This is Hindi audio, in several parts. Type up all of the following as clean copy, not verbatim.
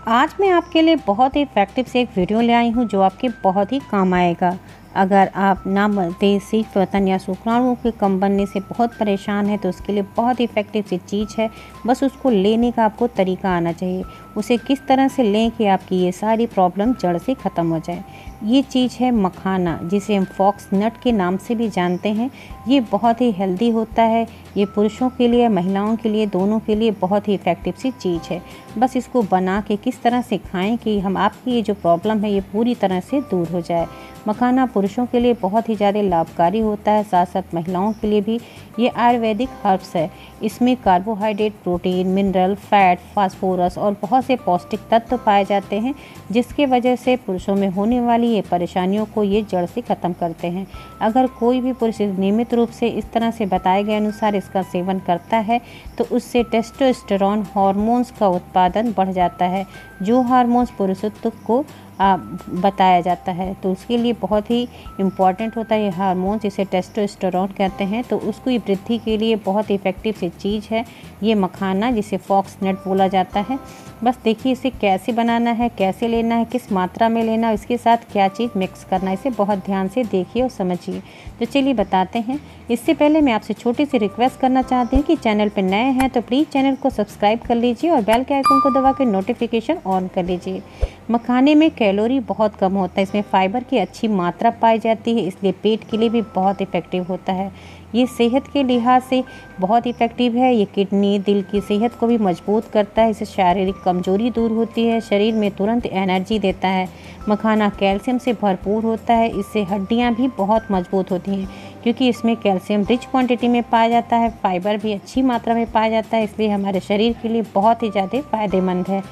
आज मैं आपके लिए बहुत ही इफ़ेक्टिव से एक वीडियो ले आई हूँ जो आपके बहुत ही काम आएगा। अगर आप नामदेशी पतन या शुक्राणुओं के कम बनने से बहुत परेशान हैं तो उसके लिए बहुत ही इफ़ेक्टिव सी चीज़ है। बस उसको लेने का आपको तरीका आना चाहिए। उसे किस तरह से लें कि आपकी ये सारी प्रॉब्लम जड़ से ख़त्म हो जाए। ये चीज़ है मखाना, जिसे हम फॉक्स नट के नाम से भी जानते हैं। ये बहुत ही हेल्दी होता है। ये पुरुषों के लिए महिलाओं के लिए दोनों के लिए बहुत ही इफ़ेक्टिव सी चीज़ है। बस इसको बना के किस तरह से खाएं कि हम आपकी ये जो प्रॉब्लम है ये पूरी तरह से दूर हो जाए। मखाना पुरुषों के लिए बहुत ही ज़्यादा लाभकारी होता है, साथ साथ महिलाओं के लिए भी। ये आयुर्वेदिक हर्ब्स है। इसमें carbohydrate, protein, mineral, fat, phosphorus और बहुत से पौष्टिक तत्व पाए जाते हैं, जिसके वजह से पुरुषों में होने वाली ये परेशानियों को ये जड़ से ख़त्म करते हैं। अगर कोई भी पुरुष नियमित रूप से इस तरह से बताए गए अनुसार इसका सेवन करता है तो उससे टेस्टोस्टेरोन हार्मोन्स का उत्पादन बढ़ जाता है, जो हार्मोन्स पुरुषत्व को बताया जाता है। तो उसके लिए बहुत ही इम्पॉर्टेंट होता है ये हार्मोन, जिसे टेस्टोस्टेरोन कहते हैं। तो उसको वृद्धि के लिए बहुत इफ़ेक्टिव सी चीज़ है ये मखाना, जिसे फॉक्स नट बोला जाता है। बस देखिए इसे कैसे बनाना है, कैसे लेना है, किस मात्रा में लेना है, इसके साथ क्या चीज़ मिक्स करना है, इसे बहुत ध्यान से देखिए और समझिए। तो चलिए बताते हैं। इससे पहले मैं आपसे छोटी सी रिक्वेस्ट करना चाहती हूँ कि चैनल पर नए हैं तो प्लीज़ चैनल को सब्सक्राइब कर लीजिए और बेल के आइकन को दबा कर नोटिफिकेशन ऑन कर लीजिए। मखाने में कैलोरी बहुत कम होता है, इसमें फाइबर की अच्छी मात्रा पाई जाती है, इसलिए पेट के लिए भी बहुत इफ़ेक्टिव होता है। ये सेहत के लिहाज से बहुत इफ़ेक्टिव है। ये किडनी, दिल की सेहत को भी मजबूत करता है, इससे शारीरिक कमजोरी दूर होती है, शरीर में तुरंत एनर्जी देता है। मखाना कैल्शियम से भरपूर होता है, इससे हड्डियां भी बहुत मजबूत होती हैं क्योंकि इसमें कैल्शियम रिच क्वांटिटी में पाया जाता है। फाइबर भी अच्छी मात्रा में पाया जाता है, इसलिए हमारे शरीर के लिए बहुत ही ज़्यादा फ़ायदेमंद है।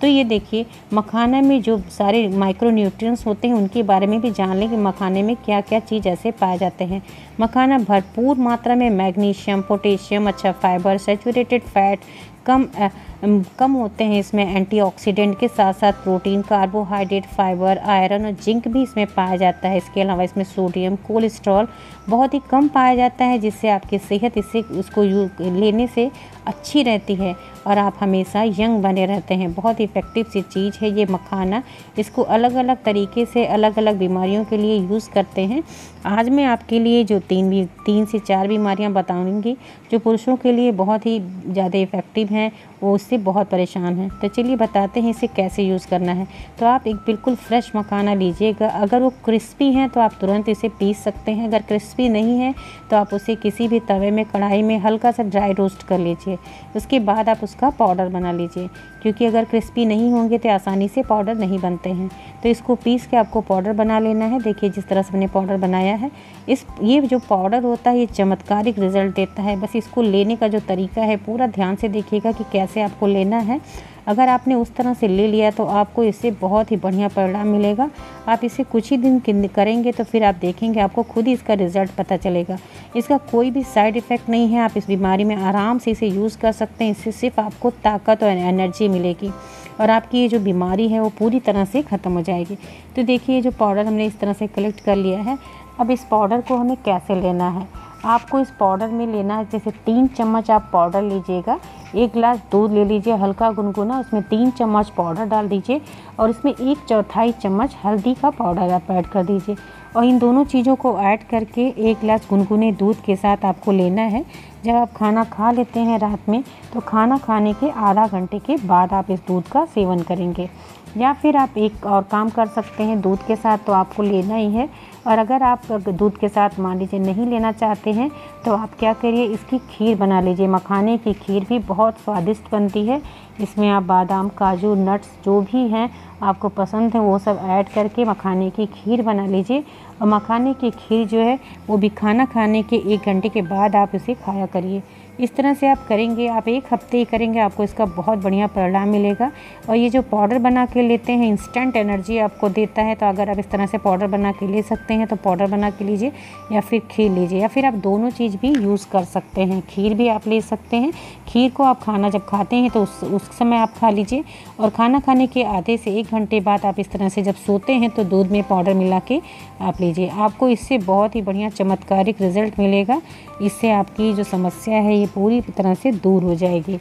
तो ये देखिए मखाना में जो सारे माइक्रो न्यूट्रिएंट्स होते हैं उनके बारे में भी जान लें कि मखाने में क्या क्या चीज़ ऐसे पाए जाते हैं। मखाना भरपूर मात्रा में मैग्नीशियम, पोटेशियम, अच्छा फाइबर, सैचुरेटेड फैट कम होते हैं इसमें। एंटीऑक्सीडेंट के साथ साथ प्रोटीन, कार्बोहाइड्रेट, फाइबर, आयरन और जिंक भी इसमें पाया जाता है। इसके अलावा इसमें सोडियम, कोलेस्ट्रॉल बहुत ही कम पाया जाता है, जिससे आपकी सेहत उसको लेने से अच्छी रहती है और आप हमेशा यंग बने रहते हैं। बहुत इफ़ेक्टिव सी चीज़ है ये मखाना। इसको अलग अलग तरीके से अलग अलग बीमारियों के लिए यूज़ करते हैं। आज मैं आपके लिए जो तीन से चार बीमारियां बताऊंगी जो पुरुषों के लिए बहुत ही ज़्यादा इफ़ेक्टिव हैं, वो उससे बहुत परेशान हैं। तो चलिए बताते हैं इसे कैसे यूज़ करना है। तो आप एक बिल्कुल फ्रेश मखाना लीजिएगा। अगर वो क्रिस्पी हैं तो आप तुरंत इसे पीस सकते हैं। अगर क्रिस्पी नहीं है तो आप उसे किसी भी तवे में, कढ़ाई में हल्का सा ड्राई रोस्ट कर लीजिए। उसके बाद आप उसका पाउडर बना लीजिए, क्योंकि अगर क्रिस्पी नहीं होंगे तो आसानी से पाउडर नहीं बनते हैं। तो इसको पीस के आपको पाउडर बना लेना है। देखिए जिस तरह से मैंने पाउडर बनाया है, ये जो पाउडर होता है ये चमत्कारिक रिजल्ट देता है। बस इसको लेने का जो तरीका है पूरा ध्यान से देखिएगा कि कैसे आपको लेना है। अगर आपने उस तरह से ले लिया तो आपको इससे बहुत ही बढ़िया परिणाम मिलेगा। आप इसे कुछ ही दिन करेंगे तो फिर आप देखेंगे आपको खुद ही इसका रिज़ल्ट पता चलेगा। इसका कोई भी साइड इफ़ेक्ट नहीं है। आप इस बीमारी में आराम से इसे यूज़ कर सकते हैं। इससे सिर्फ आपको ताकत और एनर्जी मिलेगी और आपकी ये जो बीमारी है वो पूरी तरह से ख़त्म हो जाएगी। तो देखिए ये जो पाउडर हमने इस तरह से कलेक्ट कर लिया है। अब इस पाउडर को हमें कैसे लेना है, आपको इस पाउडर में लेना है, जैसे 3 चम्मच आप पाउडर लीजिएगा। 1 गिलास दूध ले लीजिए हल्का गुनगुना, उसमें 3 चम्मच पाउडर डाल दीजिए और इसमें 1/4 चम्मच हल्दी का पाउडर आप ऐड कर दीजिए। और इन दोनों चीज़ों को ऐड करके 1 गिलास गुनगुने दूध के साथ आपको लेना है। जब आप खाना खा लेते हैं रात में तो खाना खाने के आधा घंटे के बाद आप इस दूध का सेवन करेंगे। या फिर आप एक और काम कर सकते हैं, दूध के साथ तो आपको लेना ही है। और अगर आप दूध के साथ मान लीजिए नहीं लेना चाहते हैं तो आप क्या करिए, इसकी खीर बना लीजिए। मखाने की खीर भी बहुत स्वादिष्ट बनती है। इसमें आप बादाम, काजू, नट्स जो भी हैं आपको पसंद है वो सब ऐड करके मखाने की खीर बना लीजिए। और मखाने की खीर जो है वो भी खाना खाने के 1 घंटे के बाद आप इसे खाया करिए। इस तरह से आप करेंगे, आप 1 हफ्ते ही करेंगे, आपको इसका बहुत बढ़िया परिणाम मिलेगा। और ये जो पाउडर बना के लेते हैं इंस्टेंट एनर्जी आपको देता है। तो अगर आप इस तरह से पाउडर बना के ले सकते हैं तो पाउडर बना के लीजिए या फिर खीर लीजिए, या फिर आप दोनों चीज़ भी यूज़ कर सकते हैं। खीर भी आप ले सकते हैं। खीर को आप खाना जब खाते हैं तो उस समय आप खा लीजिए और खाना खाने के आधे से 1 घंटे बाद आप इस तरह से जब सोते हैं तो दूध में पाउडर मिला के आप लीजिए। आपको इससे बहुत ही बढ़िया चमत्कारिक रिजल्ट मिलेगा। इससे आपकी जो समस्या है ये पूरी तरह से दूर हो जाएगी।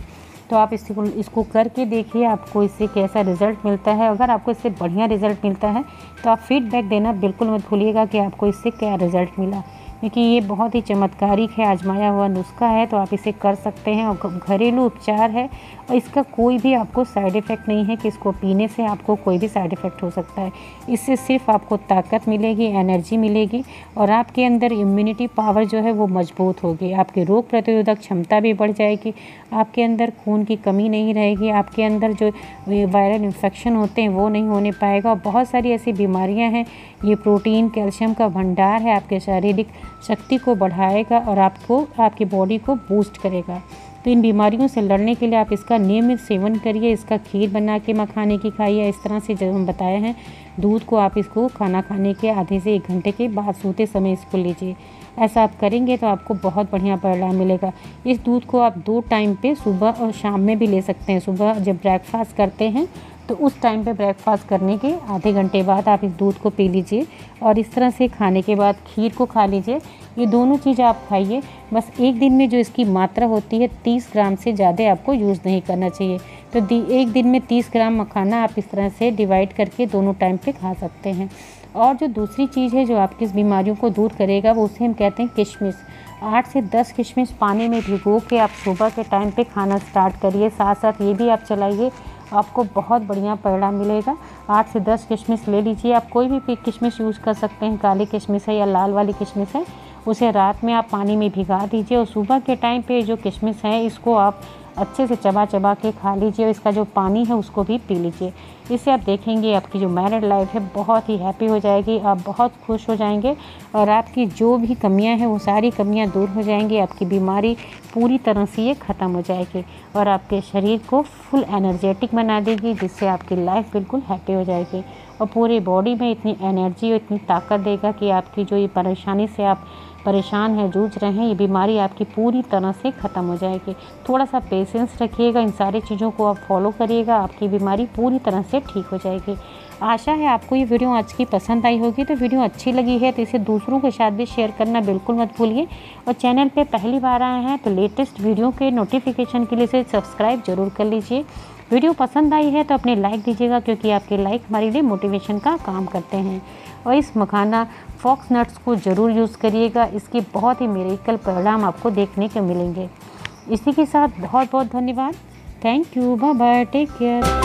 तो आप इसको करके देखिए, आपको इससे कैसा रिज़ल्ट मिलता है। अगर आपको इससे बढ़िया रिज़ल्ट मिलता है तो आप फीडबैक देना बिल्कुल मत भूलिएगा कि आपको इससे क्या रिज़ल्ट मिला, क्योंकि ये बहुत ही चमत्कारिक है, आजमाया हुआ नुस्खा है। तो आप इसे कर सकते हैं और घरेलू उपचार है और इसका कोई भी आपको साइड इफ़ेक्ट नहीं है कि इसको पीने से आपको कोई भी साइड इफ़ेक्ट हो सकता है। इससे सिर्फ आपको ताकत मिलेगी, एनर्जी मिलेगी और आपके अंदर इम्यूनिटी पावर जो है वो मजबूत होगी। आपकी रोग प्रतिरोधक क्षमता भी बढ़ जाएगी, आपके अंदर खून की कमी नहीं रहेगी, आपके अंदर जो वायरल इन्फेक्शन होते हैं वो नहीं होने पाएगा। और बहुत सारी ऐसी बीमारियां हैं, ये प्रोटीन कैल्शियम का भंडार है, आपके शारीरिक शक्ति को बढ़ाएगा और आपकी बॉडी को बूस्ट करेगा। तो इन बीमारियों से लड़ने के लिए आप इसका नियमित सेवन करिए। इसका खीर बना के मखाने की खाइए। इस तरह से जो हम बताए हैं, दूध को आप इसको खाना खाने के आधे से 1 घंटे के बाद सोते समय इसको लीजिए। ऐसा आप करेंगे तो आपको बहुत बढ़िया परिणाम मिलेगा। इस दूध को आप 2 टाइम पे सुबह और शाम में भी ले सकते हैं। सुबह जब ब्रेकफास्ट करते हैं तो उस टाइम पे ब्रेकफास्ट करने के आधे घंटे बाद आप इस दूध को पी लीजिए और इस तरह से खाने के बाद खीर को खा लीजिए। ये दोनों चीज़ आप खाइए। बस एक दिन में जो इसकी मात्रा होती है 30 ग्राम से ज़्यादा आपको यूज़ नहीं करना चाहिए। तो एक दिन में 30 ग्राम मखाना आप इस तरह से डिवाइड करके दोनों टाइम पे खा सकते हैं। और जो दूसरी चीज़ है जो आपकी इस बीमारियों को दूर करेगा वो उसे हम कहते हैं किशमिश। 8 से 10 किशमिश पानी में भिगो के आप सुबह के टाइम पे खाना स्टार्ट करिए। साथ साथ ये भी आप चलाइए, आपको बहुत बढ़िया परिणाम मिलेगा। 8 से 10 किशमिश ले लीजिए। आप कोई भी किशमिश यूज़ कर सकते हैं, काली किशमिश है या लाल वाली किशमिश है। उसे रात में आप पानी में भिगा दीजिए और सुबह के टाइम पे जो किशमिश है इसको आप अच्छे से चबा चबा के खा लीजिए और इसका जो पानी है उसको भी पी लीजिए। इससे आप देखेंगे आपकी जो मैरिड लाइफ है बहुत ही हैप्पी हो जाएगी, आप बहुत खुश हो जाएंगे और आपकी जो भी कमियां हैं वो सारी कमियां दूर हो जाएंगी। आपकी बीमारी पूरी तरह से ये ख़त्म हो जाएगी और आपके शरीर को फुल एनर्जेटिक बना देगी, जिससे आपकी लाइफ बिल्कुल हैप्पी हो जाएगी और पूरे बॉडी में इतनी एनर्जी और इतनी ताकत देगा कि आपकी जो ये परेशानी से आप परेशान हैं, जूझ रहे हैं, ये बीमारी आपकी पूरी तरह से ख़त्म हो जाएगी। थोड़ा सा पेशेंस रखिएगा, इन सारी चीज़ों को आप फॉलो करिएगा, आपकी बीमारी पूरी तरह से ठीक हो जाएगी। आशा है आपको ये वीडियो आज की पसंद आई होगी। तो वीडियो अच्छी लगी है तो इसे दूसरों के साथ भी शेयर करना बिल्कुल मत भूलिए और चैनल पे पहली बार आए हैं तो लेटेस्ट वीडियो के नोटिफिकेशन के लिए इसे सब्सक्राइब जरूर कर लीजिए। वीडियो पसंद आई है तो अपने लाइक दीजिएगा, क्योंकि आपके लाइक हमारे लिए मोटिवेशन का काम करते हैं। और इस मखाना फॉक्स नट्स को ज़रूर यूज़ करिएगा, इसके बहुत ही मिरेकल परिणाम आपको देखने को मिलेंगे। इसी के साथ बहुत बहुत धन्यवाद। Thank you, bye bye, take care.